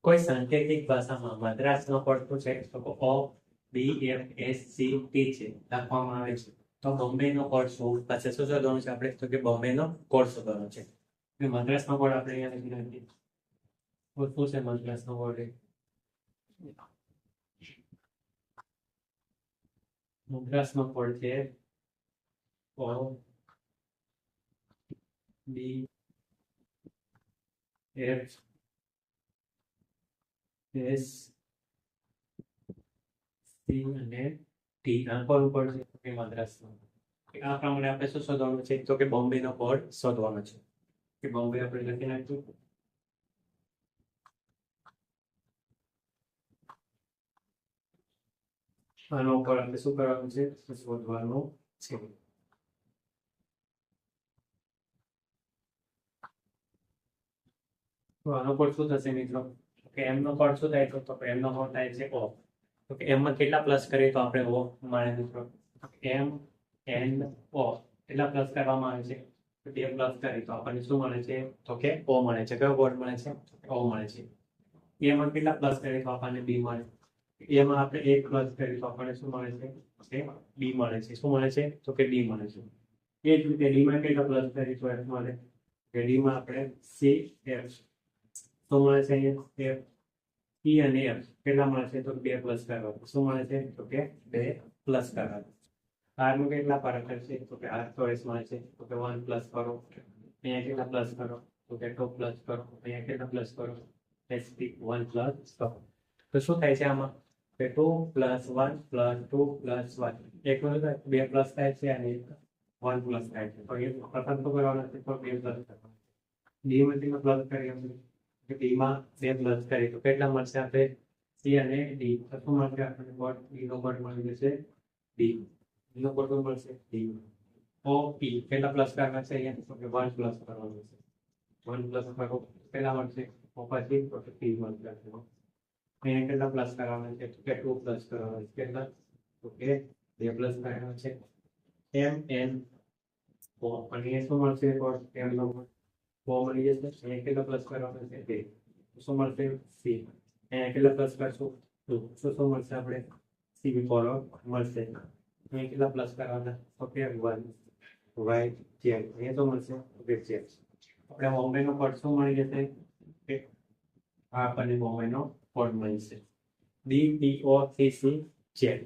કોઈ સાંકેતિક ભાષામાં મદ્રાસનો કોડ શું છે? તો O B F S C T છે લખવામાં આવે છે. તો બોમ્બેનો કોડ શું હશે? શું શોધવાનું છે આપણે? તો કે બોમ્બેનો કોડ શોધવાનો છે. મદ્રાસનો કોડ આપણે અહીંયા લખી નાખીએ. શું છે મદ્રાસનો કોડ? મદ્રાસનો કોડ છે ઓ બી એફ એસ સી અને ટી. આ કોડ ઉપર છે મદ્રાસનો. આ પ્રમાણે આપણે શું શોધવાનું છે? તો કે બોમ્બેનો કોડ શોધવાનો છે. કે બોમ્બે આપણે લખી નાખ્યું. આનો ઉપર આપણે શું કરવાનું છે? શોધવાનું છે. તો આનો કોડ શું થશે મિત્રો? કે એમ નો કોડ શું થાય? તો એમ નો કોડ થાય છે ઓ. તો કે એમ માં કેટલા પ્લસ કરીએ તો આપણે ઓ મળે મિત્રો? એમ એન ઓ કેટલા પ્લસ કરવામાં આવે છે? તો 2 પ્લસ કરીએ તો આપણને શું મળે છે? તો કે ઓ મળે છે. કયો કોડ મળે છે? ઓ મળે છે. એ માં કેટલા પ્લસ કરીએ તો આપણને બી મળે. એમાં આપણે 1 પ્લસ કરીએ તો આપણને શું મળે છે? કે બી મળે છે. શું મળે છે? તો કે બી મળે છે. એ જ રીતે ડી માં કેટલા પ્લસ કરીએ તો એફ મળે. કે ડી માં આપણે સી એફ શું મળે છે? અહીંયા એફ ઈ અને એફ કેટલા મળે છે? તો 2 પ્લસ કરવા. શું મળે છે? તો કે 2 પ્લસ કરવા. આર નું કેટલા ફરક છે? તો કે આર ચોઈસ મળે છે. તો કે 1 પ્લસ કરો. અહીંયા કેટલા પ્લસ કરો? તો કે 2 પ્લસ કરો. અહીંયા કેટલા પ્લસ કરો? એસપી 1 પ્લસ કરો. તો શું થાય છે આમાં? કે 2 પ્લસ 1 પ્લસ 2 પ્લસ 1 એક નું 2 પ્લસ થાય છે અને 1 પ્લસ થાય છે. તો એ પ્રથમ તો કરવાના છે તો 2 પ્લસ કરવાના. ડી માંથી પ્લસ કરીએ આપણે ડી માં 2 પ્લસ કરીએ તો કેટલા મળશે? આપણે સી અને ડી શું મળશે? આપણને કોડ ડી નો કોડ મળી જશે ડી. ડી નો કોડ શું મળશે? ડી. ઓ પી કેટલા પ્લસ કરવાના છે? અહીંયા તો કે 1 પ્લસ કરવાનું છે. 1 પ્લસ કરો કેટલા મળશે? ઓ પછી તો કે પી મળશે. અહીંયા કેટલા પ્લસ કરવાના છે? તો કે 2 પ્લસ કરવાના છે. કેટલા? તો કે 2 પ્લસ કરવાના છે. એમ એન ઓ અને શું મળશે? કોડ એમ નો ઓ મળી જશે. અહીંયા કેટલા પ્લસ કરવાના છે? 2 શું મળશે? સી. અહીંયા કેટલા પ્લસ કરશું? 2 શું મળશે? આપણે સી ફોલો મળશે. અહીંયા કેટલા પ્લસ કરવાના? તો કે 1 વાય ઝેડ. અહીંયા શું મળશે? તો કે ઝેડ. આપણે બોમ્બેનો કોડ શું મળી જશે? કે આ આપણને બોમ્બેનો કોડ મળશે T O C C Z Z.